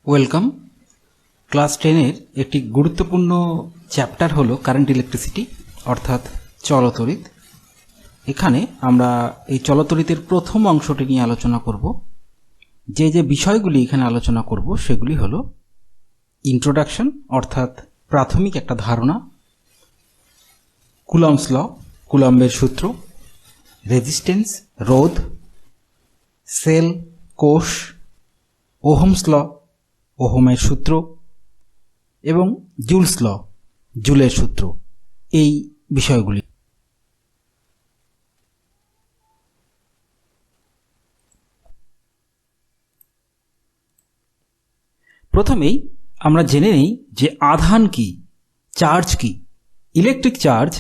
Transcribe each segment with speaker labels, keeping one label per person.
Speaker 1: Welcome. Class 10-এর একটি গুরুত্বপূর্ণ chapter হলো কারেন্ট ইলেকট্রিসিটি অর্থাৎ চলতড়িৎ। এখানে আমরা এই চলতড়িতের প্রথম অংশটি নিয়ে আলোচনা করব। যে বিষয়গুলি এখানে আলোচনা করব সেগুলি হলো ইন্ট্রোডাকশন অর্থাৎ প্রাথমিক একটা ধারণা, কুলম্বস ল কুলম্বের সূত্র, রেজিস্ট্যান্স রোধ, সেল কোষ, ওহমস ল ওহমের সূত্র এবং জুলস ল জুলের সূত্র, এই বিষয়গুলি। প্রথমেই আমরা জেনে নিই যে আধান কি, চার্জ কি। Electric charge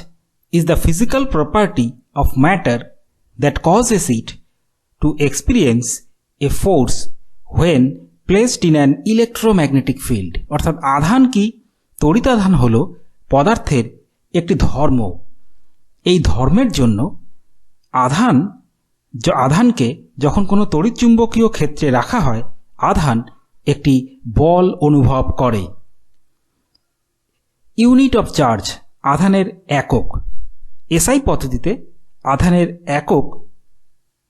Speaker 1: is the physical property of matter that causes it to experience a force when placed in an electromagnetic field। অর্থাৎ আধান কি, তড়িতাধান হলো পদার্থের একটি ধর্ম। এই ধর্মের জন্য আধানকে যখন কোনো তড়িৎচুম্বকীয় ক্ষেত্রে রাখা হয়, আধান একটি বল অনুভব করে। ইউনিট অফ চার্জ, আধানের একক। এসআই পদ্ধতিতে আধানের একক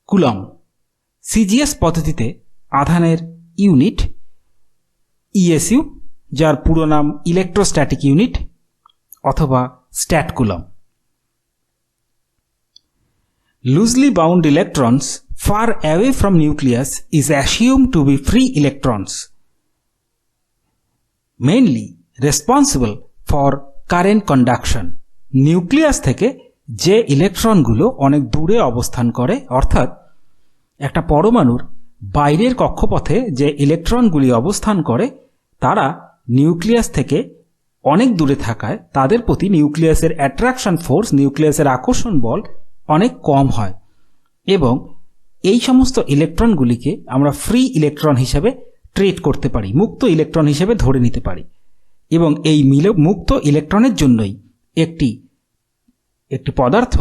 Speaker 1: কুলম্ব, সিজিএস পদ্ধতিতে আধানের ইউনিট ইএসইউ, যার পুরো নাম ইলেকট্রোস্ট্যাটিক ইউনিট অথবা stat coulomb. Loosely bound electrons far away from nucleus is assumed to be free electrons, mainly responsible for current conduction। Nucleus থেকে যে ইলেকট্রনগুলো অনেক দূরে অবস্থান করে, অর্থাৎ একটা পরমাণুর বাইরের কক্ষপথে যে ইলেকট্রনগুলি অবস্থান করে, তারা নিউক্লিয়াস থেকে অনেক দূরে থাকায় তাদের প্রতি নিউক্লিয়াসের অ্যাট্রাকশন ফোর্স, নিউক্লিয়াসের আকর্ষণ বল অনেক কম হয় এবং এই সমস্ত ইলেকট্রনগুলিকে আমরা ফ্রি ইলেকট্রন হিসেবে ট্রিট করতে পারি, মুক্ত ইলেকট্রন হিসেবে ধরে নিতে পারি এবং এই মুক্ত ইলেকট্রনের জন্যই একটি পদার্থ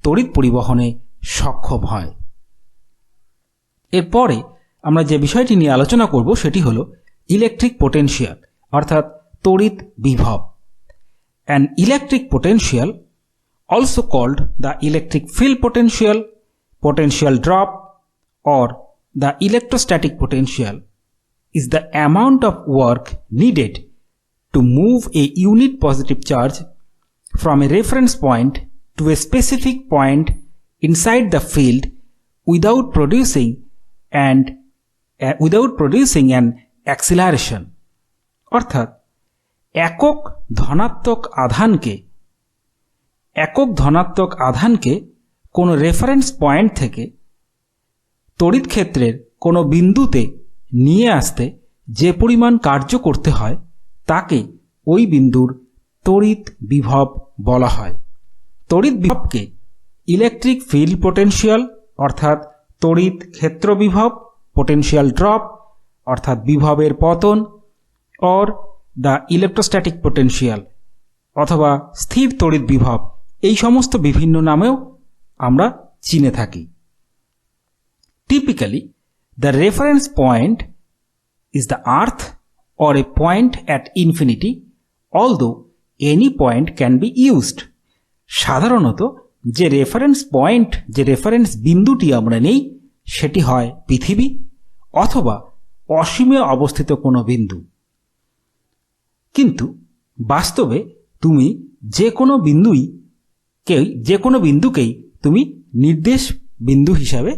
Speaker 1: তড়িৎ পরিবহনে সক্ষম হয়। এরপরে আমরা যে বিষয়টি নিয়ে আলোচনা করব সেটি হলো ইলেকট্রিক পোটেনশিয়াল অর্থাৎ তড়িৎ বিভব। An electric potential, also called the electric field potential, potential drop or the electrostatic potential, is the amount of work needed to move a unit positive charge from a reference point to a specific point inside the field without producing an acceleration। অর্থাৎ একক ধনাত্মক আধানকে কোনো reference point থেকে তড়িৎ ক্ষেত্রের কোনো বিন্দুতে নিয়ে আসতে যে পরিমাণ কার্য করতে হয় তাকে ওই বিন্দুর তড়িৎ বিভব বলা হয়। তড়িৎ বিভবকে ইলেকট্রিক ফিল্ড পোটেনশিয়াল অর্থাৎ তড়িৎ ক্ষেত্র বিভব, পোটেনশিয়াল ড্রপ অর্থাৎ বিভবের পতন, অর দ্য ইলেকট্রোস্ট্যাটিক পোটেনশিয়াল অথবা স্থির তড়িৎ বিভব, এই সমস্ত বিভিন্ন নামেও আমরা চিনে থাকি। Typically the reference point is the earth or a point at infinity, although any point can be used. সাধারণত যে রেফারেন্স বিন্দুটি আমরা নেই সেটি হয় পৃথিবী অথবা অসীমে অবস্থিত কোনো বিন্দু। কিন্তু বাস্তবে তুমি যে কোনো বিন্দুকেই তুমি নির্দেশ বিন্দু হিসাবে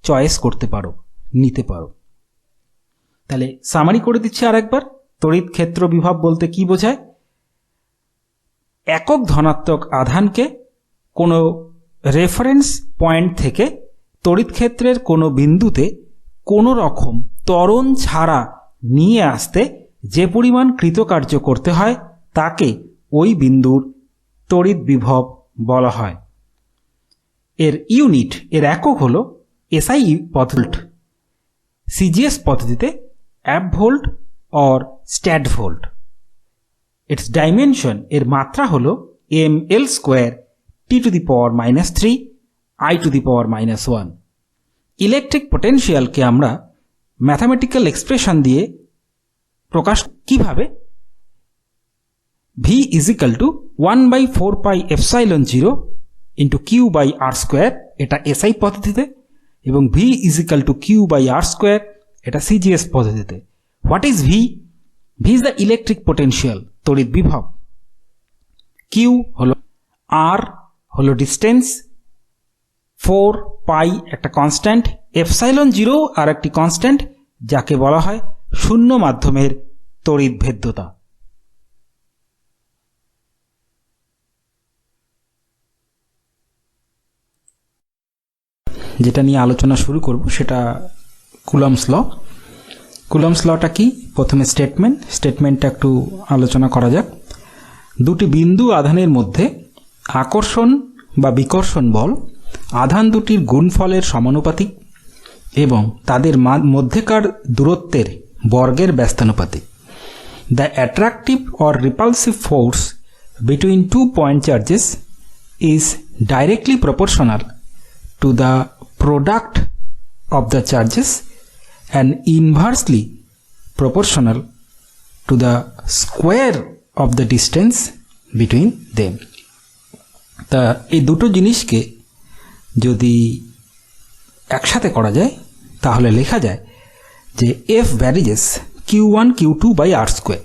Speaker 1: চয়েস করতে পারো, নিতে পারো। তাহলে সামারি করে দিচ্ছি আরেকবার, তড়িৎ ক্ষেত্র বিভব বলতে কি বোঝায়? একক ধনাত্মক আধানকে কোনো রেফারেন্স পয়েন্ট থেকে তড়িৎ ক্ষেত্রের কোনো বিন্দুতে কোনো রকম ত্বরণ ছাড়া নিয়ে আসতে যে পরিমাণ কৃতকার্য করতে হয় তাকে ওই বিন্দুর তড়িৎ বিভব বলা হয়। এর ইউনিট, এর একক হলো এসআই ভোল্ট, সিজিএস পদ্ধতিতে app volt or stat volt. It's dimension, এর মাত্রা হলো ml² T⁻³ I⁻⁻1। ইলেকট্রিক পোটেনশিয়ালকে আমরা ম্যাথামেটিক্যাল এক্সপ্রেশন দিয়ে প্রকাশ কিভাবে? V is equal to 1/4 pi epsilon 0 into q by r square, এটা এসআই পদ্ধতিতে, এবং V is equal to q by r square, এটা সিজিএস পদ্ধতিতে। What is V? V is the electric potential, তড়িৎ বিভব। কিউ হলো, আর হলো ডিস্টেন্স, 4 পাই একটা কনস্ট্যান্ট, এপসাইলন 0 আর একটি কনস্ট্যান্ট যাকে বলা হয় শূন্য মাধ্যমের তড়িৎ ভেদ্যতা। যেটা নিয়ে আলোচনা শুরু করব সেটা কুলম্বস ল। কুলম্বস লটা কি? প্রথমে স্টেটমেন্টটা একটু আলোচনা করা যাক। দুটি বিন্দু আধানের মধ্যে আকর্ষণ বা বিকর্ষণ বল আধান দুটির গুণফলের সমানুপাতিক এবং তাদের মধ্যেকার দূরত্বের বর্গের ব্যস্তানুপাতিক। The attractive or repulsive force between two point charges is directly proportional to the product of the charges and inversely proportional to the square of the distance between them. তা এই দুটো জিনিসকে যদি একসাথে করা যায় তাহলে লেখা যায় যে F varies Q1 Q2 by r square.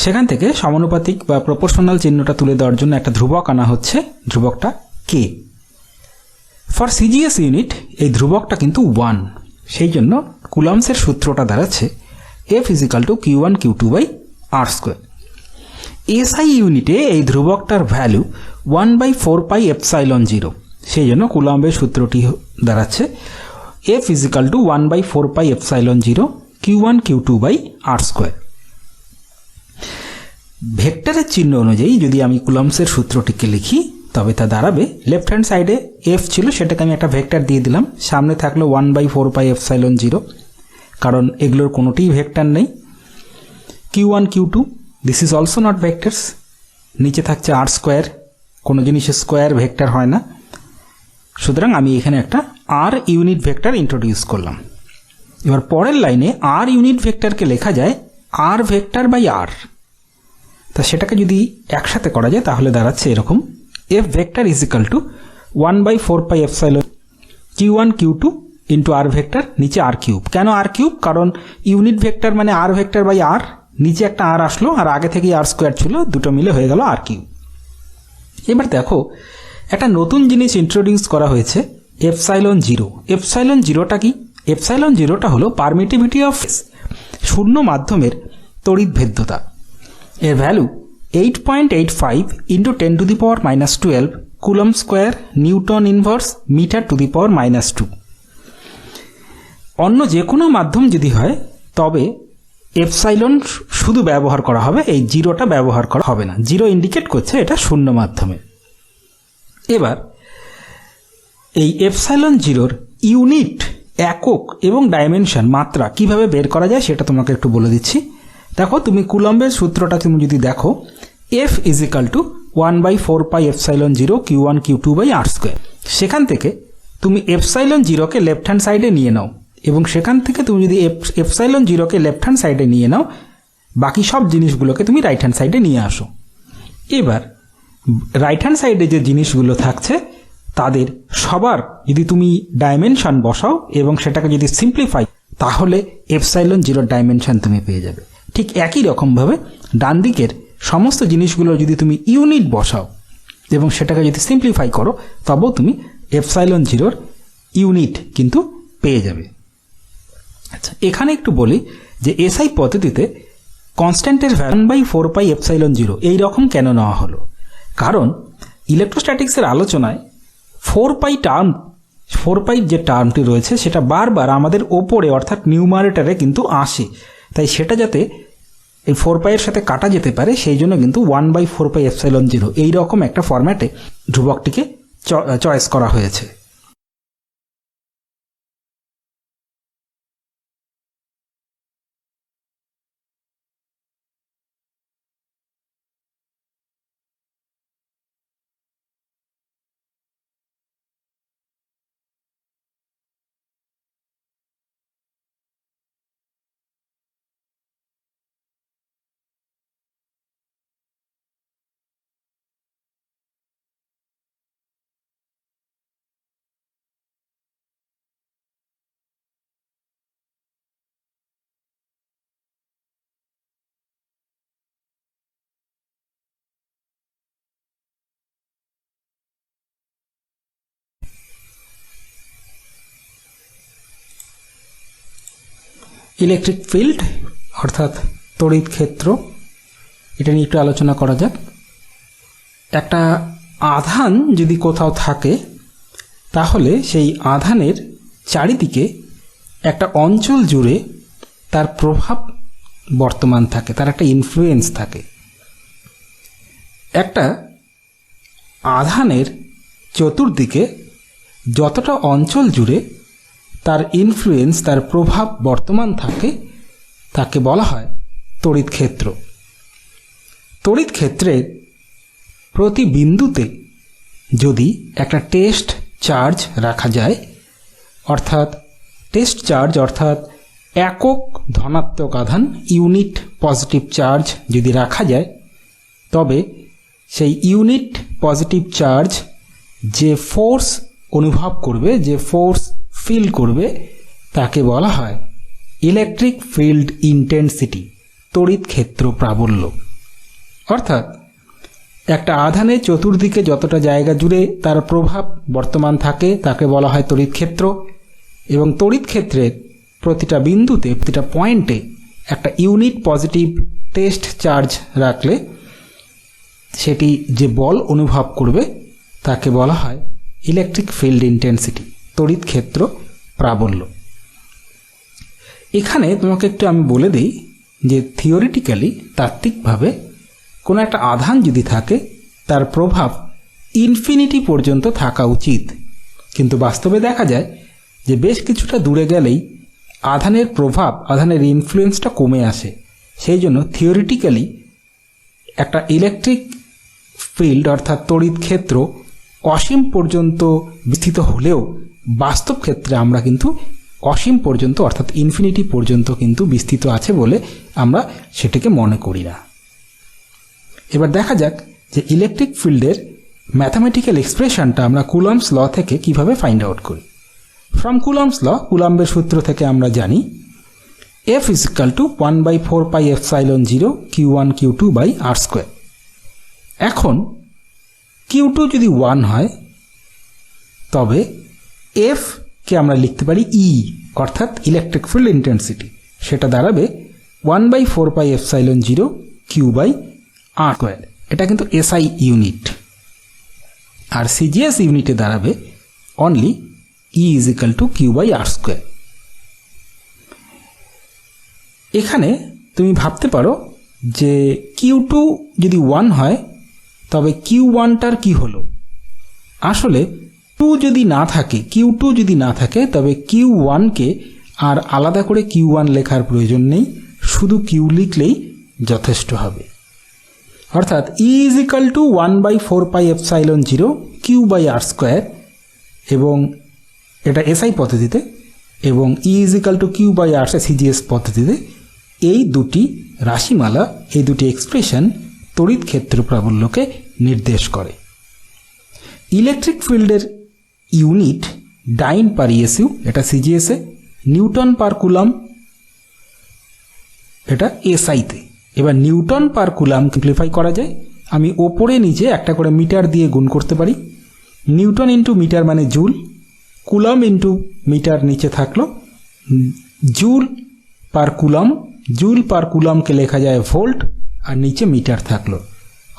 Speaker 1: সেখান থেকে সমানুপাতিক বা প্রপোর্শনাল চিহ্নটা তুলে দেওয়ার জন্য একটা ধ্রুবক আনা হচ্ছে, ধ্রুবকটা K। ফর সিজিএস ইউনিট এই ধ্রুবকটা কিন্তু 1, সেই জন্য কুলম্বসের সূত্রটা দাঁড়াচ্ছে F is equal to Q1 Q2 by r square. SI ইউনিটে এই ধ্রুবকটার ভ্যালু 1/4 পাই এপসাইলন 0, সেই জন্য কুলম্বের সূত্রটি দাঁড়াচ্ছে F is equal to 1/4 pi epsilon 0 Q1 Q2 by r square. ভেক্টরের চিহ্ন অনুযায়ী যদি আমি কুলম্বসের সূত্রটিকে লিখি তবে তা দাঁড়াবে, লেফট হ্যান্ড সাইডে এফ ছিল সেটাকে আমি একটা ভেক্টর দিয়ে দিলাম, সামনে থাকলো 1/4 পাই এপসাইলন 0, কারণ এগুলোর কোনোটিই ভেক্টর নেই। Q1 Q2 this is also not vectors, নিচে থাকছে আর স্কোয়ার, কোনো জিনিসের স্কোয়ার ভেক্টর হয় না, সুতরাং আমি এখানে একটা আর ইউনিট ভেক্টর ইন্ট্রোডিউস করলাম। এবার পরের লাইনে আর ইউনিট ভেক্টরকে লেখা যায় আর ভেক্টর বাই আর, তা সেটাকে যদি একসাথে করা যায় তাহলে দাঁড়াচ্ছে এরকম, F vector is equal to 1/4 pi epsilon Q1 Q2 into r vector, নিচে আর কিউব। কেন আর কিউব? কারণ ইউনিট ভেক্টর মানে আর ভেক্টর বাই আর, নিচে একটা আর আসলো আর আগে থেকেই আর স্কোয়ার ছিল, দুটো মিলে হয়ে গেল আর কিউব। এবার দেখো একটা নতুন জিনিস ইন্ট্রোডিউস করা হয়েছে, এপসাইলন 0। এপসাইলন 0টা কি? এপসাইলন 0টা হলো পারমিটিভিটি অফ শূন্য মাধ্যমের তড়িৎ ভেদ্যতা। এর value 8.85 into 10 to the power -12 coulomb square newton inverse metre to the power -2। অন্য যে কোনো মাধ্যম যদি হয় তবে এপসাইলন শুধু ব্যবহার করা হবে, এই জিরোটা ব্যবহার করা হবে না, জিরো ইন্ডিকেট করছে এটা শূন্য মাধ্যমে। এবার এই এপসাইলন 0-র ইউনিট, একক এবং ডাইমেনশন, মাত্রা কিভাবে বের করা যায় সেটা তোমাকে একটু বলে দিচ্ছি। দেখো তুমি কুলম্বের সূত্রটা তুমি যদি দেখো, F is equal to 1/4 pi epsilon 0 Q1 Q2 by r square. সেখান থেকে তুমি এপসাইলন 0কে লেফট হ্যান্ড সাইডে নিয়ে নাও এবং সেখান থেকে তুমি যদি এপসাইলন 0কে লেফট হ্যান্ড সাইডে নিয়ে নাও, বাকি সব জিনিসগুলোকে তুমি রাইট হ্যান্ড সাইডে নিয়ে আসো। এবার রাইট হ্যান্ড সাইডে যে জিনিসগুলো থাকছে তাদের সবার যদি তুমি ডাইমেনশন বসাও এবং সেটাকে যদি সিম্পলিফাই, তাহলে এপসাইলন 0 ডাইমেনশন তুমি পেয়ে যাবে। ঠিক একই রকমভাবে ডান দিকের সমস্ত জিনিসগুলো যদি তুমি ইউনিট বসাও এবং সেটাকে যদি সিম্পলিফাই করো, তবেও তুমি এপসাইলন 0-র ইউনিট কিন্তু পেয়ে যাবে। আচ্ছা, এখানে একটু বলি যে এসআই পদ্ধতিতে কনস্ট্যান্টের ভ্যালু 1/4 পাই এপসাইলন 0 এই রকম কেন নেওয়া হলো? কারণ ইলেকট্রোস্ট্যাটিক্সের আলোচনায় 4 পাই যে টার্মটি রয়েছে সেটা বারবার আমাদের ওপরে অর্থাৎ নিউমারেটরে কিন্তু আসে, তাই সেটা যাতে এই 4 পাইয়ের সাথে কাটা যেতে পারে সেই জন্য কিন্তু 1/4 পাই এপসাইলন 0 এইরকম একটা ফরম্যাটে ধ্রুবকটিকে চয়েস করা হয়েছে। ইলেকট্রিক ফিল্ড অর্থাৎ তড়িৎ ক্ষেত্র, এটা নিয়ে একটু আলোচনা করা যাক। একটা আধান যদি কোথাও থাকে তাহলে সেই আধানের চারিদিকে একটা অঞ্চল জুড়ে তার প্রভাব বর্তমান থাকে, তার একটা ইনফ্লুয়েন্স থাকে। একটা আধানের চতুর্দিকে যতটা অঞ্চল জুড়ে তার ইনফ্লুয়েন্স, তার প্রভাব বর্তমান থাকে, তাকে বলা হয় তড়িৎ ক্ষেত্র। তড়িৎ ক্ষেত্রের প্রতি বিন্দুতে যদি একটা টেস্ট চার্জ রাখা যায়, অর্থাৎ টেস্ট চার্জ অর্থাৎ একক ধনাত্মক আধান, ইউনিট পজিটিভ চার্জ যদি রাখা যায়, তবে সেই ইউনিট পজিটিভ চার্জ যে ফোর্স অনুভব করবে, যে ফোর্স ফিল করবে, তাকে বলা হয় ইলেকট্রিক ফিল্ড ইন্টেন্সিটি, তড়িৎ ক্ষেত্র প্রাবল্য। অর্থাৎ একটা আধানের চতুর্দিকে যতটা জায়গা জুড়ে তার প্রভাব বর্তমান থাকে তাকে বলা হয় তড়িৎ ক্ষেত্র, এবং তড়িৎ ক্ষেত্রের প্রতিটা বিন্দুতে, প্রতিটা পয়েন্টে একটা ইউনিট পজিটিভ টেস্ট চার্জ রাখলে সেটি যে বল অনুভব করবে তাকে বলা হয় ইলেকট্রিক ফিল্ড ইন্টেন্সিটি, তড়িৎ ক্ষেত্র প্রাবল্য। এখানে তোমাকে একটু আমি বলে দিই যে থিওরিটিক্যালি, তাত্ত্বিকভাবে কোনো একটা আধান যদি থাকে তার প্রভাব ইনফিনিটি পর্যন্ত থাকা উচিত, কিন্তু বাস্তবে দেখা যায় যে বেশ কিছুটা দূরে গেলেই আধানের প্রভাব, আধানের ইনফ্লুয়েন্সটা কমে আসে। সেই জন্য থিওরিটিক্যালি একটা ইলেকট্রিক ফিল্ড অর্থাৎ তড়িৎ ক্ষেত্র অসীম পর্যন্ত বিস্তৃত হলেও বাস্তব ক্ষেত্রে আমরা কিন্তু অসীম পর্যন্ত অর্থাৎ ইনফিনিটি পর্যন্ত কিন্তু বিস্তৃত আছে বলে আমরা সেটাকে মনে করি না। এবার দেখা যাক যে ইলেকট্রিক ফিল্ডের ম্যাথামেটিক্যাল এক্সপ্রেশনটা আমরা কুলম্বস ল থেকে কিভাবে ফাইন্ড আউট করি। ফ্রম কুলম্বস ল, কুলম্বের সূত্র থেকে আমরা জানি F is equal to 1/4 pi epsilon 0 Q1 Q2 by R square। এখন Q2 যদি 1 হয় তবে F কে আমরা লিখতে পারি E, অর্থাৎ ইলেকট্রিক ফিল্ড ইন্টেন্সিটি, সেটা দাঁড়াবে 1/4 pi epsilon 0 Q by R square। এটা কিন্তু SI ইউনিট, আর CGS ইউনিটে দাঁড়াবে only E is equal to Q by R square। এখানে তুমি ভাবতে পারো যে Q2 যদি 1 হয় তবে Q1টার কি হলো? আসলে Q2 যদি না থাকে তবে Q1কে আর আলাদা করে Q1 লেখার প্রয়োজন নেই, শুধু Q লিখলেই যথেষ্ট হবে। অর্থাৎ E is equal to 1/4 pi epsilon 0 Q by R square, এবং এটা SI পদ্ধতিতে, এবং E is equal to Q by R CGS পদ্ধতিতে। এই দুটি রাশিমালা, এই দুটি এক্সপ্রেশন তড়িৎ ক্ষেত্র প্রাবল্যকে নির্দেশ করে। ইলেকট্রিক ফিল্ডের ইউনিট ডাইন পার ইএসইউ, এটা সিজিএসে, নিউটন পার কুলাম এটা এসআইতে। এবার নিউটন পার কুলাম সিম্পলিফাই করা যায়, আমি ওপরে নিচে একটা করে মিটার দিয়ে গুণ করতে পারি। নিউটন ইন্টু মিটার মানে জুল, কুলাম ইন্টু মিটার নিচে থাকলো, জুল পার কুলামকে লেখা যায় ভোল্ট, আর নিচে মিটার থাকলো।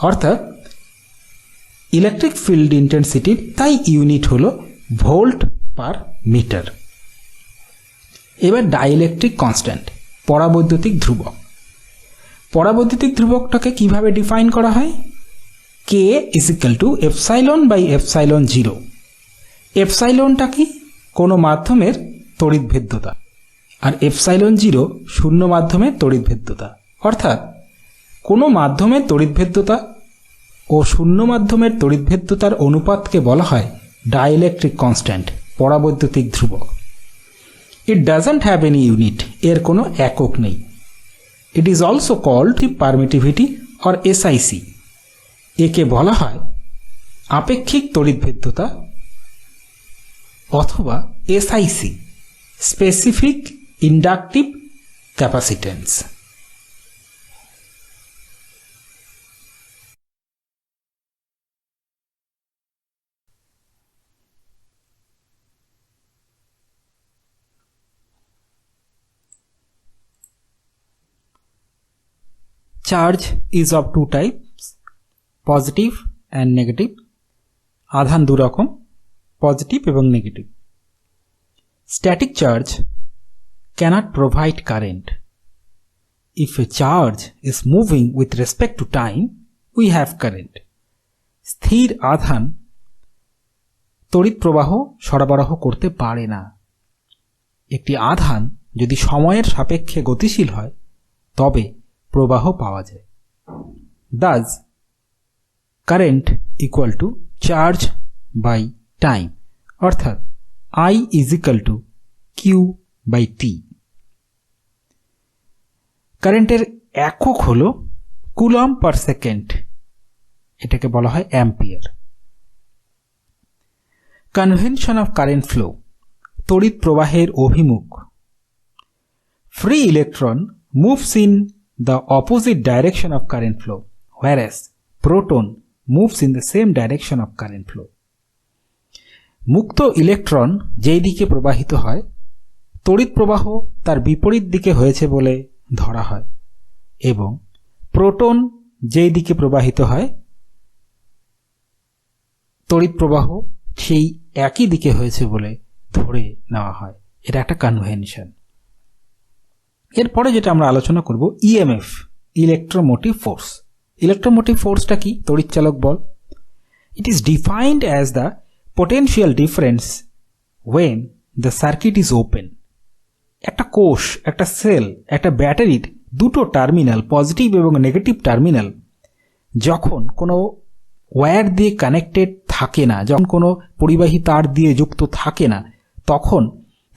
Speaker 1: অর্থাৎ ইলেকট্রিক ফিল্ড ইন্টেন্সিটির তাই ইউনিট হলো ভোল্ট পার মিটার। এবার ডাইইলেকট্রিক কনস্ট্যান্ট, পরাবৈদ্যুতিক ধ্রুবক। পরাবৈদ্যুতিক ধ্রুবকটাকে কিভাবে ডিফাইন করা হয়? K is equal to epsilon by epsilon 0। এপসাইলনটা কি? কোনো মাধ্যমের তড়িৎভেদ্যতা, আর এপসাইলন 0 শূন্য মাধ্যমের তড়িৎভেদ্যতা। অর্থাৎ কোনো মাধ্যমের তড়িৎভেদ্যতা ও শূন্য মাধ্যমের তড়িৎভেদ্যতার অনুপাতকে বলা হয় ডাইইলেকট্রিক কনস্ট্যান্ট, পরাবৈদ্যুতিক ধ্রুবক। It doesn't have any unit, এর কোনো একক নেই। It is also called permittivity or SIC. একে বলা হয় আপেক্ষিক তড়িৎভেদ্যতা অথবা SIC, specific inductive capacitance. Charge is of two types, positive and negative. আধান দু রকম, পজিটিভ এবং negative. Static charge cannot provide current. If a charge is moving with respect to time, we have current. স্থির আধান তড়িৎ প্রবাহ সরবরাহ করতে পারে না। একটি আধান যদি সময়ের সাপেক্ষে গতিশীল হয় তবে প্রবাহ পাওয়া যায়। Thus, current equal to charge by time, অর্থাৎ I is equal to Q by T। কারেন্টের একক হল কুলম পার সেকেন্ড, এটাকে বলা হয় ampere. Convention of current flow, তড়িৎ প্রবাহের অভিমুখ। Free electron moves in the opposite direction of current flow, whereas proton moves in the same direction of current flow. মুক্ত ইলেকট্রন যেই দিকে প্রবাহিত হয় তড়িৎ প্রবাহ তার বিপরীত দিকে হয়েছে বলে ধরা হয়, এবং প্রোটন যেই দিকে প্রবাহিত হয় তড়িৎ প্রবাহ সেই একই দিকে হয়েছে বলে ধরে নেওয়া হয়। এটা একটা কনভেনশন। এরপরে যেটা আমরা আলোচনা করব ইএমএফ, ইলেকট্রোমোটিভ ফোর্স। ইলেকট্রোমোটিভ ফোর্সটা কি? তড়িৎচালক বল। It is defined as the potential difference when the circuit is open. একটা কোষ, একটা সেল, একটা ব্যাটারির দুটো টার্মিনাল, পজিটিভ এবং নেগেটিভ টার্মিনাল, যখন কোনো ওয়্যার দিয়ে কানেক্টেড থাকে না, যখন কোনো পরিবাহী তার দিয়ে যুক্ত থাকে না, তখন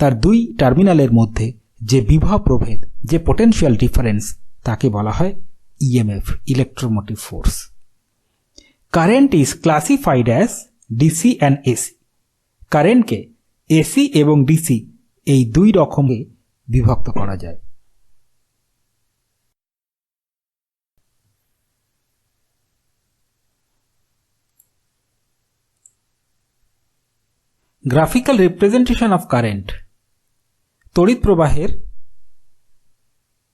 Speaker 1: তার দুই টার্মিনালের মধ্যে যে বিভব প্রভেদ, যে পোটেনশিয়াল ডিফারেন্স, তাকে বলা হয় EMF, electromotive force. Current is classified as DC and AC. কারেন্টকে এসি এবং ডিসি এই দুই রকমে বিভক্ত করা যায়। গ্রাফিক্যাল রিপ্রেজেন্টেশন অফ কারেন্ট, তড়িৎ প্রবাহের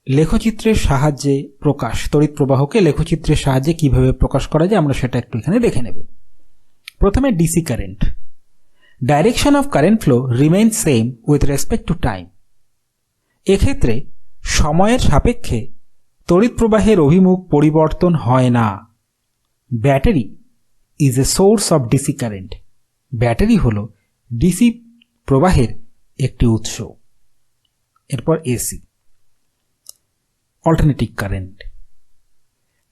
Speaker 1: লেখচিত্রের সাহায্যে প্রকাশ। তড়িৎ প্রবাহকে লেখচিত্রের সাহায্যে কিভাবে প্রকাশ করা যায় আমরা সেটা একটু এখানে দেখে নেব। প্রথমে DC current. Direction of current flow remain same with respect to time. এক্ষেত্রে সময়ের সাপেক্ষে তড়িৎ প্রবাহের অভিমুখ পরিবর্তন হয় না। Battery is a source of DC current. Battery হল ডিসি প্রবাহের একটি উৎস। এরপর AC, alternating current.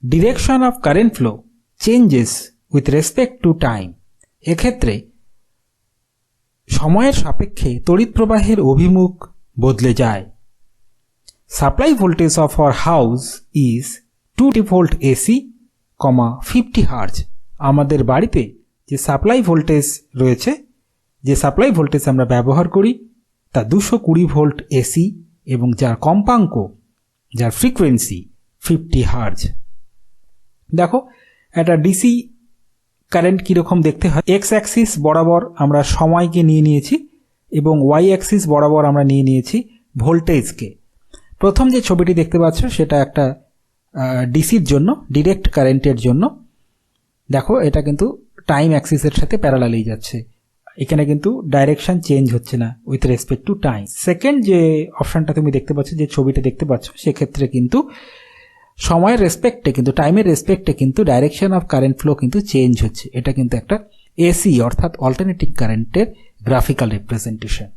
Speaker 1: Direction of current flow changes with respect to time. এক্ষেত্রে সময়ের সাপেক্ষে তড়িৎ প্রবাহের অভিমুখ বদলে যায়। Supply voltage of our house is 2 volt AC, 50 hertz. আমাদের বাড়িতে যে সাপ্লাই ভোল্টেজ রয়েছে, যে সাপ্লাই ভোল্টেজ আমরা ব্যবহার করি, তা 220 ভোল্ট এসি এবং যার কম্পাঙ্ক, যার ফ্রিকোয়েন্সি 50 হার্জ। দেখো একটা ডিসি কারেন্ট কীরকম দেখতে হয়। এক্স অ্যাক্সিস বরাবর আমরা সময়কে নিয়ে নিয়েছি এবং ওয়াই অ্যাক্সিস বরাবর আমরা নিয়ে নিয়েছি ভোল্টেজকে। প্রথম যে ছবিটি দেখতে পাচ্ছ সেটা একটা ডিসির জন্য, ডিরেক্ট কারেন্টের জন্য। দেখো এটা কিন্তু টাইম অ্যাক্সিসের সাথে প্যারালালি যাচ্ছে, এখানে কিন্তু ডাইরেকশন চেঞ্জ হচ্ছে না with respect to time. Second যে অপশানটা তুমি দেখতে পাচ্ছ, যে ছবিটা দেখতে পাচ্ছ, সেক্ষেত্রে কিন্তু সময়ের রেসপেক্টে, কিন্তু টাইমের রেসপেক্টে কিন্তু ডাইরেকশন অফ কারেন্ট ফ্লো কিন্তু চেঞ্জ হচ্ছে। এটা কিন্তু একটা এসি অর্থাৎ অল্টারনেটিং কারেন্টের গ্রাফিক্যাল রিপ্রেজেন্টেশন।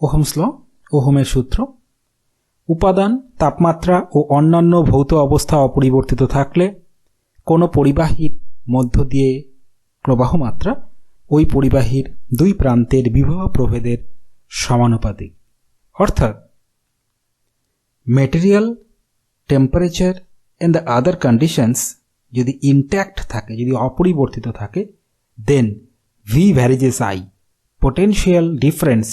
Speaker 1: ওহমস ল, ওহমের সূত্র। উপাদান, তাপমাত্রা ও অন্যান্য ভৌত অবস্থা অপরিবর্তিত থাকলে কোনো পরিবাহীর মধ্য দিয়ে প্রবাহ মাত্রা ওই পরিবাহীর দুই প্রান্তের বিভব প্রভেদের সমানুপাতিক। অর্থাৎ material, temperature and the other conditions যদি ইনট্যাক্ট থাকে, যদি অপরিবর্তিত থাকে, then V varies I, potential difference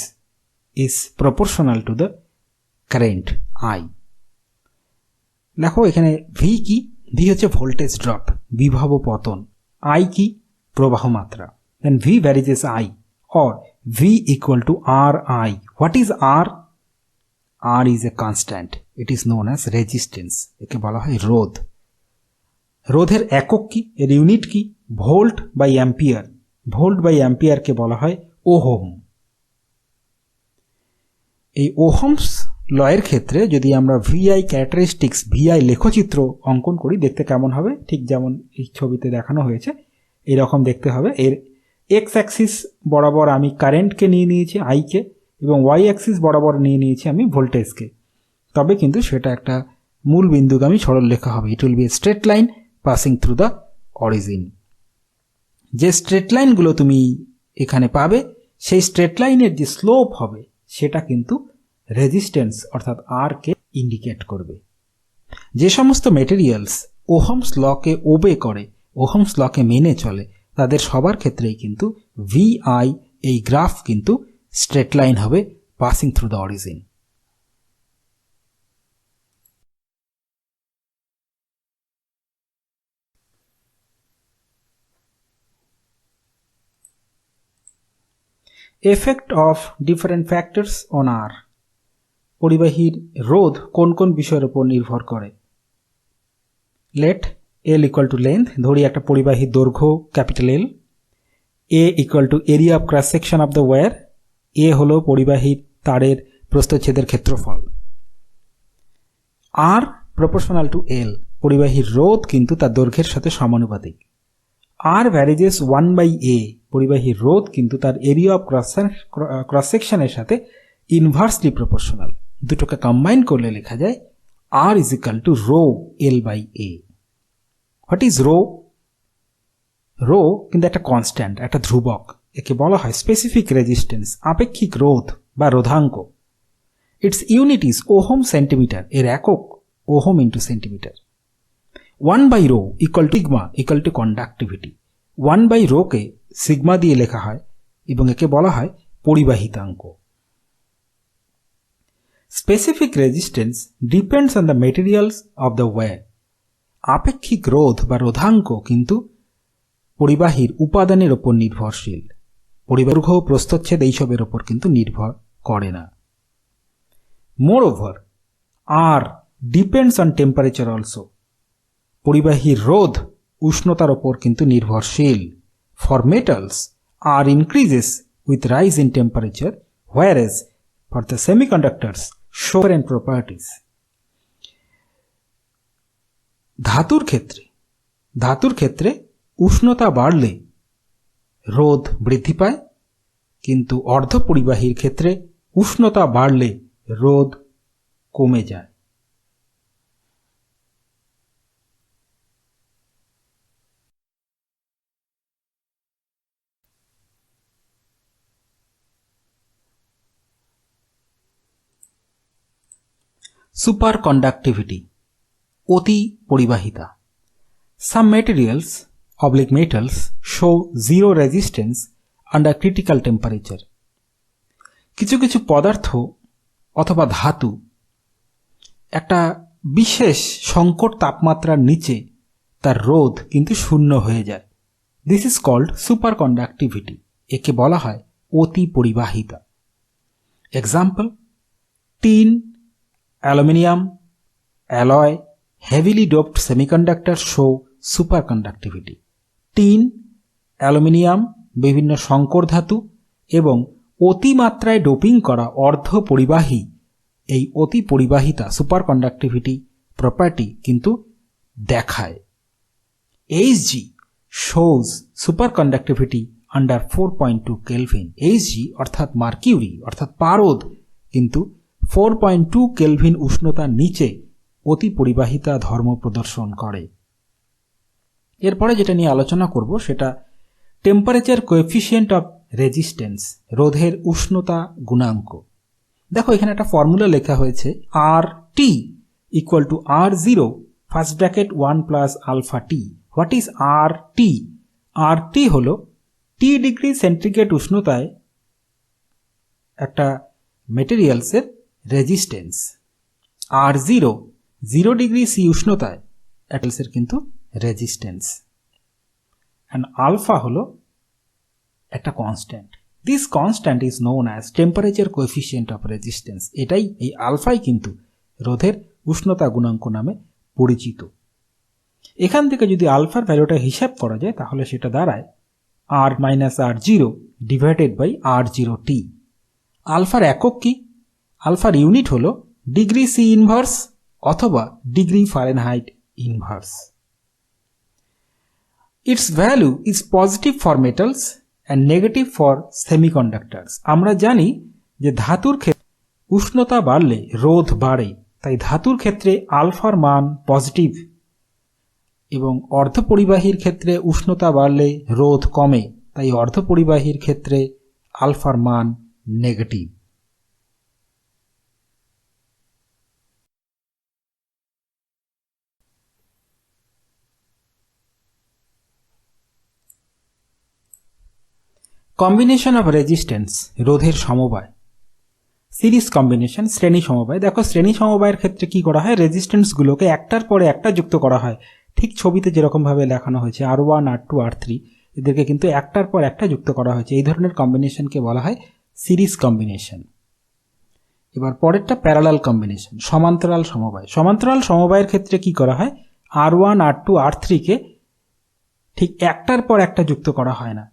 Speaker 1: is proportional to the current I। দেখো এখানে ভি কি? ভি হচ্ছে ভোল্টেজ ড্রপ। বিভব পতন, I কি প্রবাহ মাত্রা, then V varies I or V equal to Ri. What is R? R is a constant. It is known as resistance. একে বলা হয় রোধ। রোধের একক কি, এর ইউনিট কি? Volt by ampere. Volt by অ্যাম্পিয়ারকে বলা হয় ওহম। এই ওহমস লয়ের ক্ষেত্রে যদি আমরা ভিআই ক্যারেক্টারিস্টিক্স, ভিআই লেখচিত্র অঙ্কন করি, দেখতে কেমন হবে? ঠিক যেমন এই ছবিতে দেখানো হয়েছে এরকম দেখতে হবে। এর এক্স অ্যাক্সিস বরাবর আমি কারেন্টকে নিয়ে নিয়েছি আইকে, এবং ওয়াই অ্যাক্সিস বরাবর নিয়ে নিয়েছি আমি ভোল্টেজকে। তবে কিন্তু সেটা একটা মূল বিন্দুগামী সরলরেখা হবে। It will B A straight line passing through the origin. যে স্ট্রেট লাইনগুলো তুমি এখানে পাবে, সেই স্ট্রেট লাইনের যে স্লোপ হবে সেটা কিন্তু রেজিস্ট্যান্স অর্থাৎ আর কে ইন্ডিকেট করবে। যে সমস্ত মেটেরিয়ালস ওহমস লকে ওবে করে, ওহমস লকে মেনে চলে, তাদের সবার ক্ষেত্রেই কিন্তু ভিআই এই গ্রাফ কিন্তু স্ট্রেট লাইন হবে passing through the origin. Effect of different factors on R. পরিবাহীর রোধ কোন কোন বিষয়ের উপর নির্ভর করে? Let L equal to length, ধরি একটা পরিবাহীর দৈর্ঘ্য capital L. A equal to area of cross section of the wire, A হলো পরিবাহীর তারের প্রস্থচ্ছেদের ক্ষেত্রফল। আর প্রপোর্শনাল টু এল, পরিবাহীর রোধ কিন্তু তার দৈর্ঘ্যের সাথে সমানুপাতিক। আর ভ্যারিজেস 1/a, পরিবাহীর রোধ কিন্তু তার এরিয়া অফ ক্রস সেকশনের সাথে ইনভার্সলি প্রপোর্শনাল। দুটোকে কম্বাইন করলে লেখা যায় R is equal to rho L by A. What is rho? Rho কিন্তু একটা কনস্ট্যান্ট, একটা ধ্রুবক। একে বলা হয় স্পেসিফিক রেজিস্ট্যান্স, আপেক্ষিক রোধ বা রোধাঙ্ক। Its unit is ohm centimetre, এর একক ohm into centimetre. 1/ρ equal to sigma equal to conductivity. 1/ρ কে সিগমা দিয়ে লেখা হয় এবং একে বলা হয় পরিবাহিতাঙ্ক। Specific resistance depends on the materials of the wire. আপেক্ষিক রোধ বা রোধাঙ্ক কিন্তু পরিবাহীর উপাদানের ওপর নির্ভরশীল। দৈর্ঘ্য, প্রস্থচ্ছেদ এইসবের ওপর কিন্তু নির্ভর করে না। Moreover R depends on temperature also. পরিবাহীর রোধ উষ্ণতার ওপর কিন্তু নির্ভরশীল। For metals R increases with rise in temperature, whereas for the semiconductors show different properties. ধাতুর ক্ষেত্রে উষ্ণতা বাড়লে রোধ বৃদ্ধি পায়, কিন্তু অর্ধপরিবাহীর ক্ষেত্রে উষ্ণতা বাড়লে রোধ কমে যায়। সুপারকন্ডাক্টিভিটি, অতি পরিবাহিতা। Some materials oblique metals show zero resistance under critical temperature. কিছু কিছু পদার্থ অথবা ধাতু একটা বিশেষ সংকট তাপমাত্রার নিচে তার রোধ কিন্তু শূন্য হয়ে যায়। দিস ইজ কল্ড সুপারকন্ডাক্টিভিটি, একে বলা হয় অতি পরিবাহিতা। Example: tin, aluminium, alloy, heavily doped semiconductors show superconductivity. Tin, aluminium, বিভিন্ন সংকর ধাতু এবং অতিমাত্রায় ডোপিং করা অর্ধপরিবাহী, এই অতি পরিবাহিতা সুপারকন্ডাক্টিভিটি প্রপার্টি কিন্তু দেখায়। Hg shows superconductivity under 4.2 kelvin. Hg অর্থাৎ মার্কিউরি অর্থাৎ পারদ কিন্তু 4.2 কেলভিন উষ্ণতার নিচে অতি পরিবাহিতা ধর্ম প্রদর্শন করে। এরপরে যেটা নিয়ে আলোচনা করব সেটা টেম্পারেচার কোএফিসিয়েন্ট অফ রেজিস্ট্যান্স, রোধের উষ্ণতা গুণাঙ্ক। দেখো এখানে একটা ফর্মুলা লেখা হয়েছে R T equal to R zero first bracket 1 plus alpha T. What is R T? R T হল টি ডিগ্রি সেন্টিগ্রেড উষ্ণতায় একটা মেটেরিয়ালসের resistance. R zero 0 degree C উষ্ণতায় মেটেরিয়ালসের কিন্তু রেজিস্ট্যান্স অ্যান্ড আলফা হলো একটা constant. This constant is known as temperature coefficient of resistance. এটাই, এই আলফাই কিন্তু রোধের উষ্ণতা গুণাঙ্ক নামে পরিচিত। এখান থেকে যদি আলফার ভ্যালুটা হিসাব করা যায় তাহলে সেটা দাঁড়ায় R minus R zero divided by R zero T. আলফার একক কি? আলফার ইউনিট হলো ডিগ্রি সি ইনভার্স অথবা degree Fahrenheit inverse. Its value is positive for metals and negative for semiconductors. আমরা জানি যে ধাতুর ক্ষেত্রে উষ্ণতা বাড়লে রোধ বাড়ে, তাই ধাতুর ক্ষেত্রে আলফার মান পজিটিভ, এবং অর্ধপরিবাহীর ক্ষেত্রে উষ্ণতা বাড়লে রোধ কমে, তাই অর্ধপরিবাহীর ক্ষেত্রে আলফার মান নেগেটিভ। কম্বিনেশন অফ রেজিস্ট্যান্স, রোধের সমবায়। সিরিজ কম্বিনেশন, শ্রেণী সমবায়। দেখো শ্রেণী সমবায়ের ক্ষেত্রে কি করা হয়, রেজিস্ট্যান্সগুলোকে একটার পরে একটা যুক্ত করা হয়। ঠিক ছবিতে যেরকমভাবে দেখানো হয়েছে R1 R2 R3, এদেরকে কিন্তু একটার পর একটা যুক্ত করা হয়েছে। এই ধরনের কম্বিনেশনকে বলা হয় সিরিজ কম্বিনেশন। এবার পরেরটা প্যারালাল কম্বিনেশন, সমান্তরাল সমবায়। সমান্তরাল সমবায়ের ক্ষেত্রে কি করা হয়, R1 R2 R3কে ঠিক একটার পর একটা যুক্ত করা হয় না,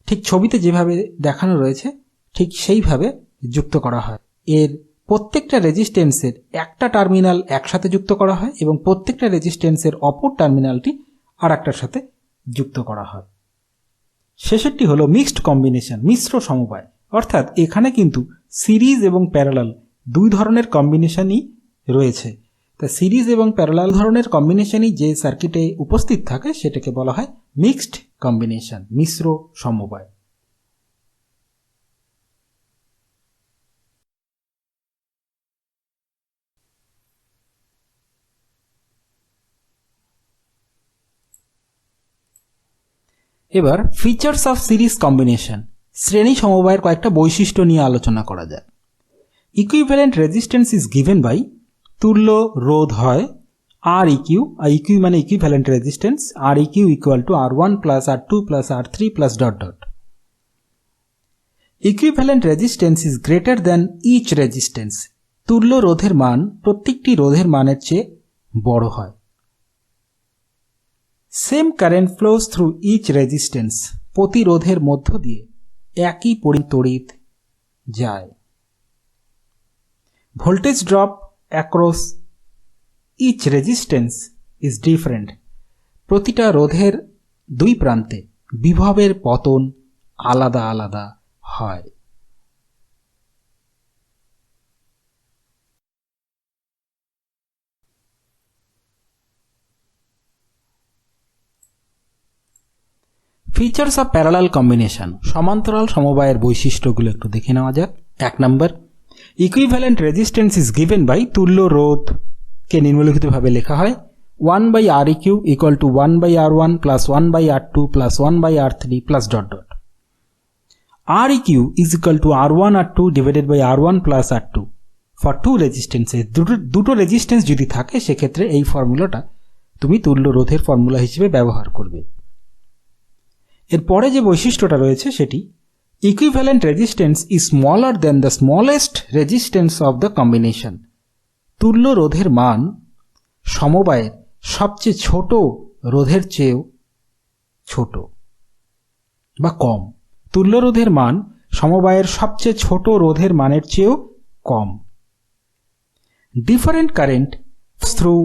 Speaker 1: ঠিক ছবিতে যেভাবে দেখানো রয়েছে ঠিক সেইভাবে যুক্ত করা হয়। এর প্রত্যেকটা রেজিস্ট্যান্সের একটা টার্মিনাল একসাথে যুক্ত করা হয় এবং প্রত্যেকটা রেজিস্ট্যান্সের অপর টার্মিনালটি আর একটার সাথে যুক্ত করা হয়। শেষেরটি হলো মিক্সড কম্বিনেশন, মিশ্র সমবায়। অর্থাৎ এখানে কিন্তু সিরিজ এবং প্যারালাল দুই ধরনের কম্বিনেশনই রয়েছে। তা সিরিজ এবং প্যারালাল ধরনের কম্বিনেশনই যে সার্কিটে উপস্থিত থাকে সেটাকে বলা হয় মিক্সড কম্বিনেশন, মিশ্র সমবায়। এবার ফিচার্স অফ সিরিজ কম্বিনেশন, শ্রেণী সমবায়ের কয়েকটা বৈশিষ্ট্য নিয়ে আলোচনা করা যায়। Equivalent resistance is given by, তুল্য রোধ হয় আর ইকিউ, ইকিউ মানে ইকুইভ্যালেন্ট রেজিস্ট্যান্স, আর EQ equal to R1 plus R2 plus R3 plus dot dot. Equivalent resistance is greater than each resistance, তুল্য রোধের মান প্রত্যেকটি রোধের মানের চেয়ে বড় হয়। Same current flows through each resistance, প্রতিরোধের মধ্য দিয়ে একই তড়িৎ যায়। Voltage drop across each resistance is different, প্রতিটা রোধের দুই প্রান্তে বিভবের পতন আলাদা আলাদা হয়। ফিচার্স অফ প্যারালাল কম্বিনেশন, সমান্তরাল সমবায়ের বৈশিষ্ট্যগুলো একটু দেখে নেওয়া যাক। 1 number, equivalent resistance is given by, তুল্য রোধকে নিম্নলিখিতভাবে লেখা হয় 1 by Req equal to 1 by R1 plus 1 by R2 plus 1 by R3 plus dot dot. Req is equal to R1 R2 divided by R1 plus R2 for two resistances. দুটো resistance যদি থাকে সেক্ষেত্রে এই ফর্মুলাটা তুমি তুল্য রোধের ফর্মুলা হিসেবে ব্যবহার করবে। এরপরে যে বৈশিষ্ট্যটা রয়েছে সেটি, equivalent resistance is smaller than the smallest resistance of the combination, তুল্য রোধের মান সমবায়ের সবচেয়ে ছোট রোধের চেয়েও ছোট বা কম। তুল্য রোধের মান সমবায়ের সবচেয়ে ছোট রোধের মানের চেয়েও কম। Different current through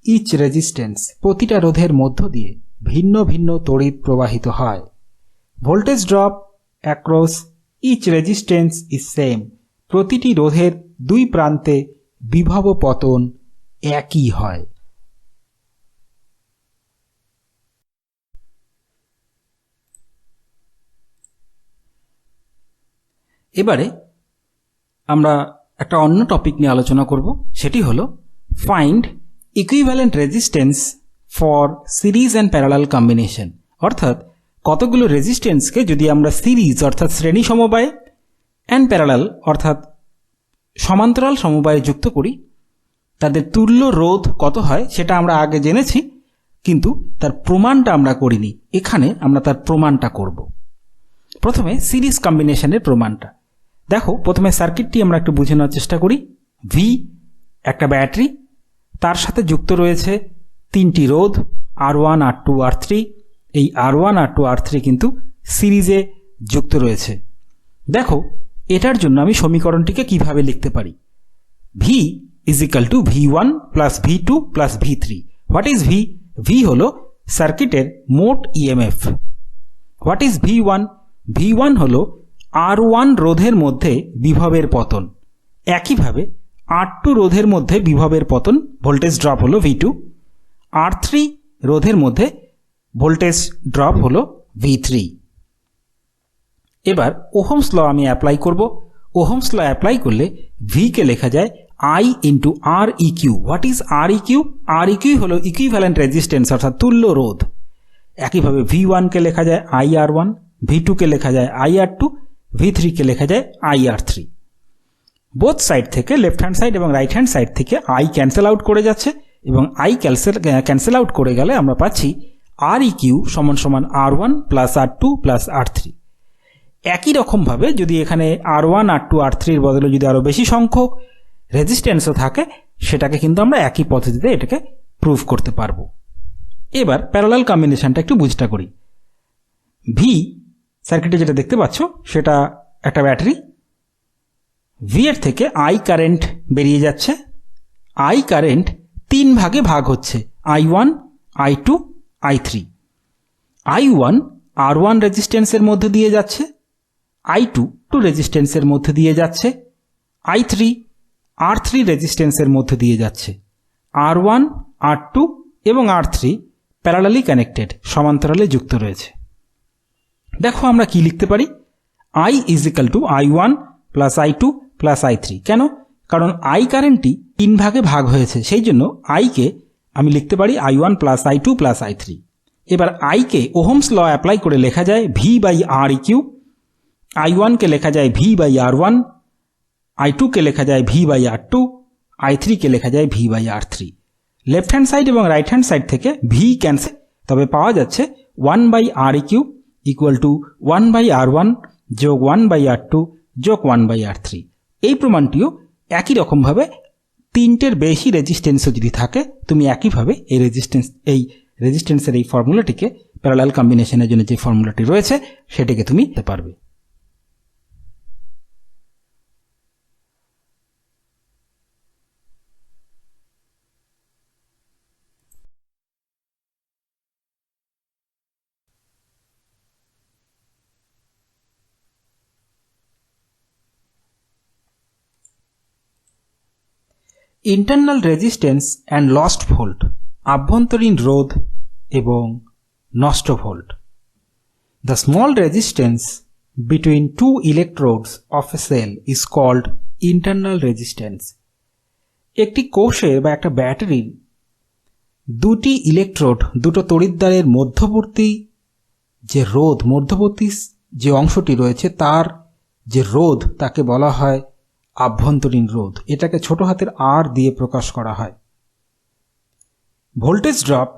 Speaker 1: each resistance, প্রতিটা রোধের মধ্য দিয়ে ভিন্ন ভিন্ন তড়িৎ প্রবাহিত হয়। Voltage drop across each resistance is same, প্রতিটি রোধের দুই প্রান্তে বিভব পতন একই হয়। এবারে আমরা একটা অন্য টপিক নিয়ে আলোচনা করব, সেটি হলো find equivalent resistance for series and parallel combination. অর্থাৎ কতগুলো রেজিস্ট্যান্সকে যদি আমরা সিরিজ অর্থাৎ শ্রেণী সমবায় অ্যান্ড প্যারালাল অর্থাৎ সমান্তরাল সমবায়ে যুক্ত করি, তাদের তুল্য রোধ কত হয় সেটা আমরা আগে জেনেছি। কিন্তু তার প্রমাণটা আমরা করিনি। এখানে আমরা তার প্রমাণটা করব। প্রথমে সিরিজ কম্বিনেশনের প্রমাণটা দেখো। প্রথমে সার্কিটটি আমরা একটু বুঝে নেওয়ার চেষ্টা করি। ভি একটা ব্যাটারি, তার সাথে যুক্ত রয়েছে তিনটি রোধ R1, R2, R3। এই R1, R2, R3 কিন্তু সিরিজে যুক্ত রয়েছে। দেখো এটার জন্য আমি সমীকরণটিকে কিভাবে লিখতে পারি। V is equal two V1 plus V2 plus V3। What is V? V হলো সার্কিটের মোট EMF. What is V1? V1 হলো R1 রোধের মধ্যে বিভবের পতন। একইভাবে R2 রোধের মধ্যে বিভবের পতন, ভোল্টেজ ড্রপ হলো V2। R3 রোধের মধ্যে ভোল্টেজ ড্রপ হলো V3। এবার ওহমস ল আমি অ্যাপ্লাই করব। ওহমস ল অ্যাপ্লাই করলে V কে লেখা যায় I into Req। What is Req? Req হলো ইকুইভ্যালেন্ট রেজিস্ট্যান্স অর্থাৎ তুল্য রোধ। একইভাবে V1 কে লেখা যায় IR1, V2 কে লেখা যায় IR2, V3 কে লেখা যায় IR3। বোথ সাইড থেকে, লেফট হ্যান্ড সাইড এবং রাইট হ্যান্ড সাইড থেকে I ক্যান্সেল আউট করে যাচ্ছে এবং I ক্যান্সেল আউট করে গেলে আমরা পাচ্ছি Req সমান সমান R1 plus R2 plus R3। একই রকমভাবে যদি এখানে R1, R2, R3 এর বদলে যদি আরও বেশি সংখ্যক রেজিস্ট্যান্সও থাকে, সেটাকে কিন্তু আমরা একই পদ্ধতিতে এটাকে প্রুভ করতে পারবো। এবার প্যারালাল কম্বিনেশনটা একটু বুঝটা করি। ভি সার্কিটে যেটা দেখতে পাচ্ছ সেটা একটা ব্যাটারি। ভি এর থেকে I কারেন্ট বেরিয়ে যাচ্ছে। I কারেন্ট তিন ভাগে ভাগ হচ্ছে, I1, I2, I3। I1 R1 রেজিস্ট্যান্সের মধ্যে দিয়ে যাচ্ছে, I2 রেজিস্ট্যান্সের মধ্যে দিয়ে যাচ্ছে, I3 R3 রেজিস্ট্যান্সের মধ্যে দিয়ে যাচ্ছে। R1, R2 এবং R3 প্যারালালি কানেক্টেড, সমান্তরালে যুক্ত রয়েছে। দেখো আমরা কি লিখতে পারি। I is equal two I1 plus I2 plus I3। কেন? কারণ I কারেন্টটি তিন ভাগে ভাগ হয়েছে, সেই জন্য I কে আমি লিখতে পারি I1 plus I2 plus I3। এবার I কে ওহমস ল অ্যাপ্লাই করে লেখা যায় V বাই Req। I1 কে লেখা যায় V বাই R1, I2 কে লেখা যায় V বাই R2, I3 কে লেখা যায় V by R3। Left hand side এবং রাইট হ্যান্ড সাইড থেকে V ক্যান্সেল, তবে পাওয়া যাচ্ছে 1 by Req equal to 1 by R1 যোগ 1 বাই R2 যোগ 1 বাই R3। এই প্রমাণটিও একই রকমভাবে তিনটের বেশি রেজিস্ট্যান্সও যদি থাকে, তুমি একইভাবে এই রেজিস্ট্যান্সের এই ফর্মুলাটিকে, প্যারালাল কম্বিনেশনের জন্য যে ফর্মুলাটি রয়েছে সেটাকে তুমি দিতে পারবে। Internal resistance and lost volt, আভ্যন্তরীণ রোধ এবং নষ্ট volt. The small resistance between two electrodes of a cell is called internal resistance. একটি কোষের বা একটা ব্যাটারির দুটি ইলেকট্রোড, দুটো তড়িৎদ্বারের মধ্যবর্তী যে অংশটি রয়েছে তার যে রোধ, তাকে বলা হয় আভ্যন্তরীণ রোধ। এটাকে ছোট হাতের R দিয়ে প্রকাশ করা হয়। Voltage drop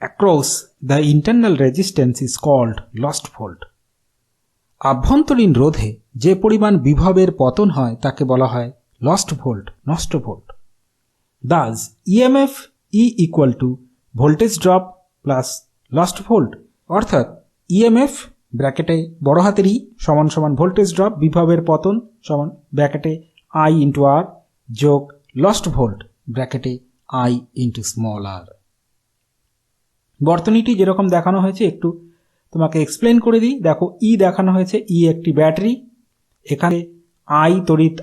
Speaker 1: across the internal resistance is called lost volt. আভ্যন্তরীণ রোধে যে পরিমাণ বিভবের পতন হয় তাকে বলা হয় লস্ট ভোল্ট, নষ্ট volt. Das EMF E equal to voltage drop plus lost volt, অর্থাৎ ইএমএফ ব্র্যাকেটে বড় হাতের ই সমান সমান ভোল্টেজ ড্রপ বিভবের পতন সমান ব্র্যাকেটে I ইন্টু R যোগ লস্ট ভোল্ট ব্র্যাকেটে I ইন্টু স্মল r। বর্তনীটি যেরকম দেখানো হয়েছে একটু তোমাকে এক্সপ্লেন করে দিই। দেখো ই দেখানো হয়েছে, ই একটি ব্যাটারি। এখানে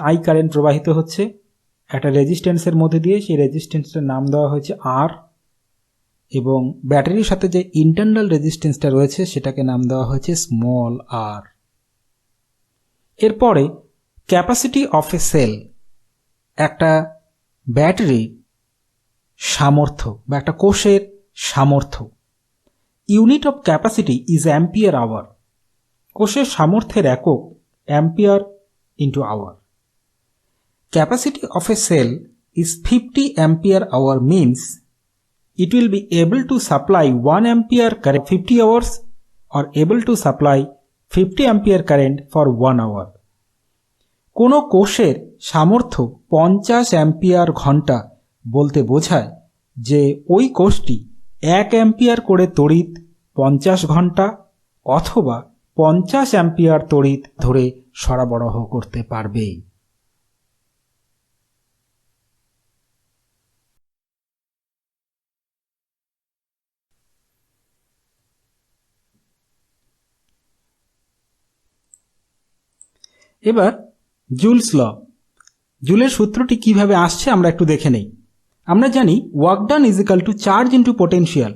Speaker 1: I কারেন্ট প্রবাহিত হচ্ছে একটা রেজিস্ট্যান্সের মধ্যে দিয়ে, সেই রেজিস্ট্যান্সটার নাম দেওয়া হয়েছে R, এবং ব্যাটারির সাথে যে ইন্টারনাল রেজিস্ট্যান্সটা রয়েছে সেটাকে নাম দেওয়া হয়েছে স্মল r। এরপরে ক্যাপাসিটি অফ এ সেল, একটা ব্যাটারির সামর্থ্য বা একটা কোষের সামর্থ্য। Unit of capacity is ampere hour. কোষের সামর্থ্যের একক ampere into hour. Capacity of a cell is 50 ampere hour, means it will be able to supply 1 ampere current 50 hours or able to supply 50 ampere current for 1 hour. কোনো কোষের সামর্থ্য 50 ampere ঘন্টা বলতে বোঝায় যে ওই কোষটি 1 অ্যাম্পিয়ার করে তড়িৎ 50 ঘন্টা অথবা 50 অ্যাম্পিয়ার তড়িৎ ধরে সরবরাহ করতে পারবে। এবার জুলস ল, জুলের সূত্রটি কিভাবে আসছে আমরা একটু দেখে নেই। আমরা জানি work done is equal to charge into potential,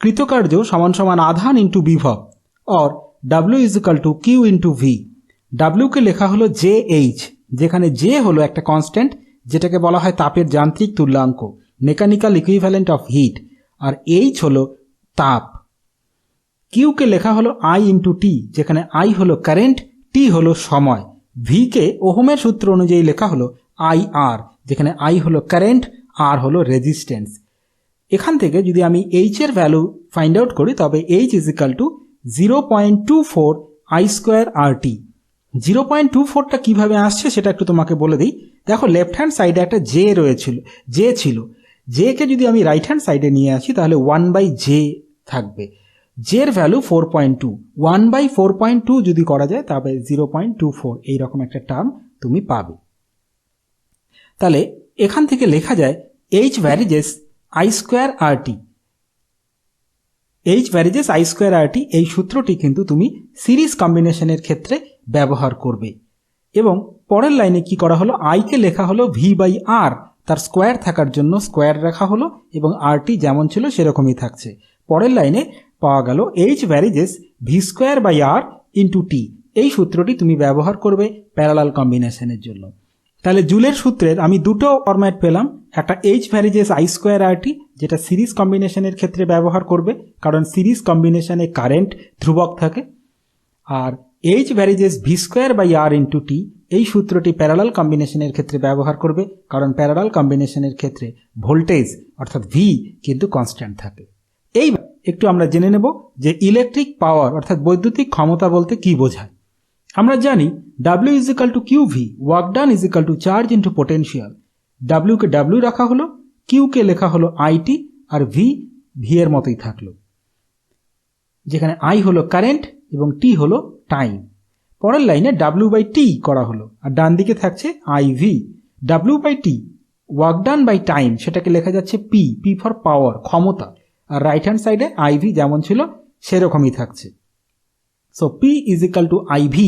Speaker 1: কৃতকার্য সমান সমান আধান ইন্টু বিভব, or W is equal to Q into V. ডাব্লিউকে লেখা হলো জে এইচ, যেখানে জে হলো একটা কনস্ট্যান্ট যেটাকে বলা হয় তাপের যান্ত্রিক তুল্যাঙ্ক, মেকানিক্যাল ইকুইভ্যালেন্ট অফ হিট, আর এইচ হলো তাপ। কিউকে লেখা হলো আই ইন্টু টি, যেখানে আই হলো কারেন্ট, টি হলো সময়। ভিকে ওহমের সূত্র অনুযায়ী লেখা হলো আই আর, যেখানে আই হলো কারেন্ট, আর হলো রেজিস্ট্যান্স। এখান থেকে যদি আমি এইচ এর ভ্যালু ফাইন্ড আউট করি তবে H is equal to 0.24 I square R T. 0.24টা কিভাবে আসছে সেটা একটু তোমাকে বলে দিই। দেখো লেফট হ্যান্ড সাইডে একটা জে ছিল, জে কে যদি আমি রাইট হ্যান্ড সাইডে নিয়ে আসি তাহলে 1/j থাকবে। জের ভ্যালু 4.2, 1/4.2 যদি করা যায় তবে 0.24 এইরকম একটা টার্ম তুমি পাবে। তাহলে এখান থেকে লেখা যায় H varies I square R T. H varies I square R T, এই সূত্রটি কিন্তু তুমি সিরিজ কম্বিনেশনের ক্ষেত্রে ব্যবহার করবে। এবং পরের লাইনে কি করা হলো, আইকে লেখা হলো ভি বাই আর, তার স্কোয়ার থাকার জন্য স্কোয়ার রাখা হলো এবং আর টি যেমন ছিল সেরকমই থাকছে। পরের লাইনে পাওয়া গেল H varies V square by R into T. এই সূত্রটি তুমি ব্যবহার করবে প্যারালাল কম্বিনেশনের জন্য। তাহলে জুলের সূত্রের আমি দুটো ফরম্যাট পেলাম, একটা H varies I square R টি যেটা সিরিজ কম্বিনেশনের ক্ষেত্রে ব্যবহার করবে কারণ সিরিজ কম্বিনেশনে কারেন্ট ধ্রুবক থাকে, আর H varies V square by R into T এই সূত্রটি প্যারালাল কম্বিনেশনের ক্ষেত্রে ব্যবহার করবে কারণ প্যারালাল কম্বিনেশনের ক্ষেত্রে ভোল্টেজ অর্থাৎ ভি কিন্তু কনস্ট্যান্ট থাকে। এইবার একটু আমরা জেনে নেব যে ইলেকট্রিক পাওয়ার অর্থাৎ বৈদ্যুতিক ক্ষমতা বলতে কি বোঝায়। আমরা জানি W is equal to Q V, work done is equal to charge into potential. ডাব্লিউকে ডাব্লিউ রাখা হলো, কিউকে লেখা হলো আইটি, আর ভি এর মতোই থাকলো, যেখানে আই হলো কারেন্ট এবং টি হলো টাইম। পরের লাইনে ডাব্লিউ বাই টি করা হলো, আর ডান দিকে থাকছে I V. W by T work done by time, সেটাকে লেখা যাচ্ছে পি, পি ফর পাওয়ার ক্ষমতা, আর রাইট হ্যান্ড সাইডে আই ভি যেমন ছিল সেরকমই থাকছে। So P is equal to I V,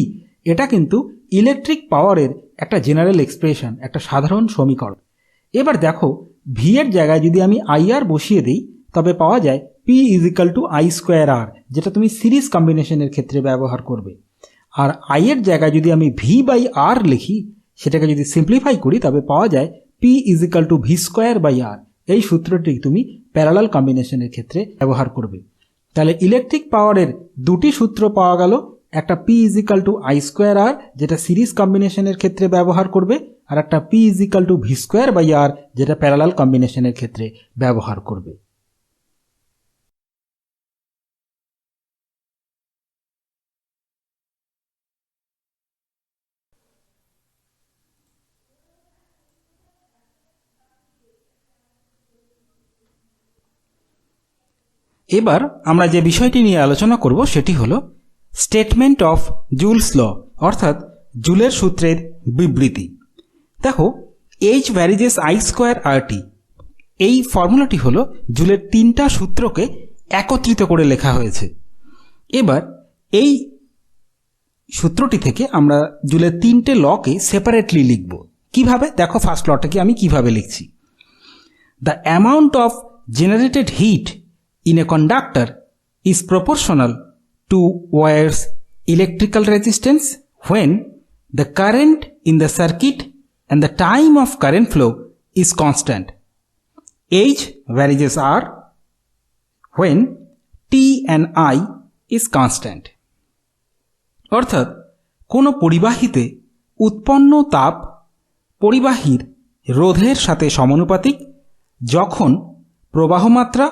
Speaker 1: এটা কিন্তু ইলেকট্রিক পাওয়ারের একটা জেনারেল এক্সপ্রেশন, একটা সাধারণ সমীকরণ। এবার দেখো ভি এর জায়গায় যদি আমি আই আর বসিয়ে দিই তবে পাওয়া যায় P is equal to I square R, যেটা তুমি সিরিজ কম্বিনেশনের ক্ষেত্রে ব্যবহার করবে। আর আই এর জায়গায় যদি আমি ভি বাই আর লিখি, সেটাকে যদি সিম্পলিফাই করি তবে পাওয়া যায় P is equal to V square by R. এই সূত্রটি তুমি প্যারালাল কম্বিনেশনের ক্ষেত্রে ব্যবহার করবে। তাহলে ইলেকট্রিক পাওয়ারের দুটি সূত্র পাওয়া গেল, একটা P is equal to I square R যেটা সিরিজ কম্বিনেশনের ক্ষেত্রে ব্যবহার করবে, আর একটা P is equal to V square by R যেটা প্যারালাল কম্বিনেশনের ক্ষেত্রে ব্যবহার করবে। এবার আমরা যে বিষয়টি নিয়ে আলোচনা করব সেটি হলো স্টেটমেন্ট অফ জুলস ল, অর্থাৎ জুলের সূত্রের বিবৃতি। দেখো H varies I square R T, এই ফর্মুলাটি হলো জুলের তিনটা সূত্রকে একত্রিত করে লেখা হয়েছে। এবার এই সূত্রটি থেকে আমরা জুলের তিনটে লকে সেপারেটলি লিখব। কিভাবে দেখো, ফার্স্ট লটাকে আমি কিভাবে লিখছি। The amount of generated heat in a conductor is proportional to wire's electrical resistance when the current in the circuit and the time of current flow is constant. H varies R when T and I is constant. অর্থাৎ কোনো পরিবাহীতে উৎপন্ন তাপ পরিবাহীর রোধের সাথে সমানুপাতিক যখন প্রবাহমাত্রা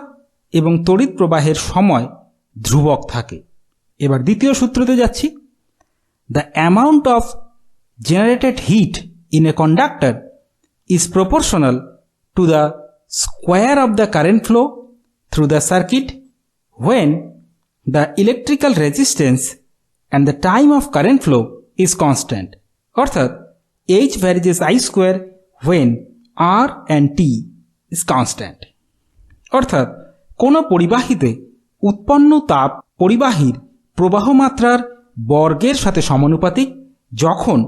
Speaker 1: এবং তড়িৎ প্রবাহের সময় ধ্রুবক থাকে। এবার দ্বিতীয় সূত্রতে যাচ্ছি। The amount of generated heat in a conductor is proportional to the square of the current flow through the circuit when the electrical resistance and the time of current flow is constant, অর্থাৎ H varies I square when R and T is constant। অর্থাৎ কোনো পরিবাহীতে উৎপন্ন তাপ পরিবাহীর প্রবাহ মাত্রার বর্গের সাথে সমানুপাতিক যখন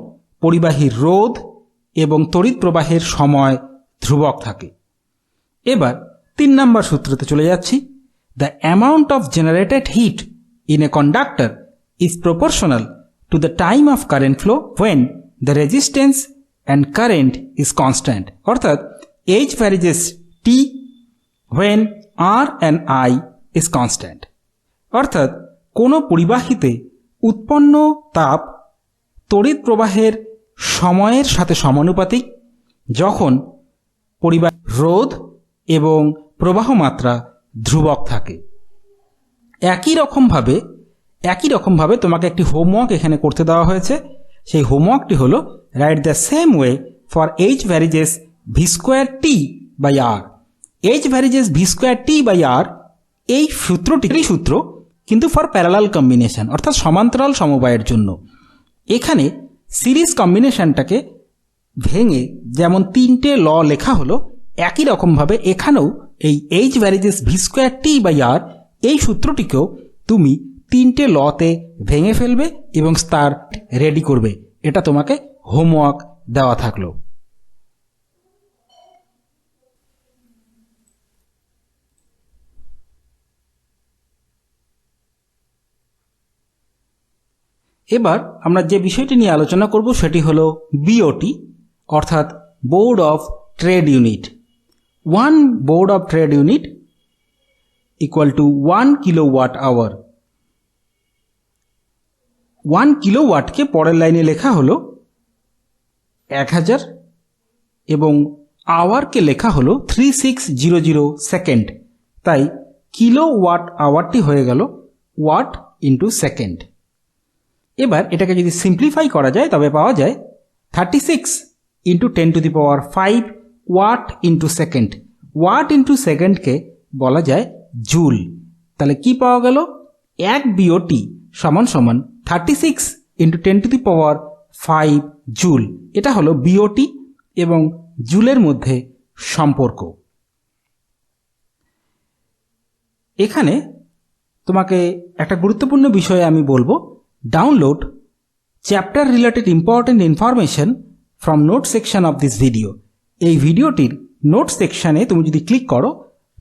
Speaker 1: পরিবাহীর রোধ এবং তড়িৎ প্রবাহের সময় ধ্রুবক থাকে। এবার 3 নম্বর সূত্রতে চলে যাচ্ছি। The amount of generated heat in a conductor is proportional to the time of current flow when the resistance and current is constant, অর্থাৎ H varies T when R and I is constant। অর্থাৎ কোনো পরিবাহীতে উৎপন্ন তাপ তড়িৎ প্রবাহের সময়ের সাথে সমানুপাতিক যখন পরিবাহী রোধ এবং প্রবাহ মাত্রা ধ্রুবক থাকে। একই রকমভাবে তোমাকে একটি হোমওয়ার্ক এখানে করতে দেওয়া হয়েছে। সেই হোমওয়ার্কটি হলো write the same way for H varies V square T by R. H varies V square T by R এই সূত্র কিন্তু ফর প্যারালাল কম্বিনেশন, অর্থাৎ সমান্তরাল সমবায়ের জন্য। এখানে সিরিজ কম্বিনেশনটাকে ভেঙে যেমন 3টে ল লেখা হলো, একই রকমভাবে এখানেও এই H varies V square T by R এই সূত্রটিকেও তুমি 3টে লতে ভেঙে ফেলবে এবং তার রেডি করবে। এটা তোমাকে হোমওয়ার্ক দেওয়া থাকলো। এবার আমরা যে বিষয়টি নিয়ে আলোচনা করব সেটি হলো বিওটি, অর্থাৎ board of trade unit. 1 board of trade unit equal to 1 kilowatt hour। 1 কিলোওয়াটকে পরের লাইনে লেখা হলো 1000 এবং আওয়ারকে লেখা হলো 3600 সেকেন্ড। তাই কিলোওয়াট আওয়ারটি হয়ে গেল ওয়াট ইন্টু সেকেন্ড। এবার এটাকে যদি সিম্পলিফাই করা যায় তবে পাওয়া যায় 36 into 10⁵ watt into second. Watt into সেকেন্ডকে বলা যায় জুল। তাহলে কি পাওয়া গেল? 1 বিওটি সমান 36 ইন্টু 10⁵ জুল। এটা হলো বিওটি এবং জুলের মধ্যে সম্পর্ক। এখানে তোমাকে একটা গুরুত্বপূর্ণ বিষয়ে আমি বলবো, download chapter related important information from note section of this video. এই ভিডিওটির নোট সেকশানে তুমি যদি ক্লিক করো,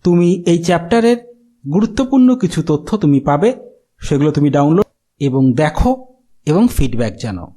Speaker 1: তুমি এই চ্যাপ্টারের গুরুত্বপূর্ণ কিছু তথ্য তুমি পাবে। সেগুলো তুমি ডাউনলোড এবং দেখো এবং ফিডব্যাক জানাও।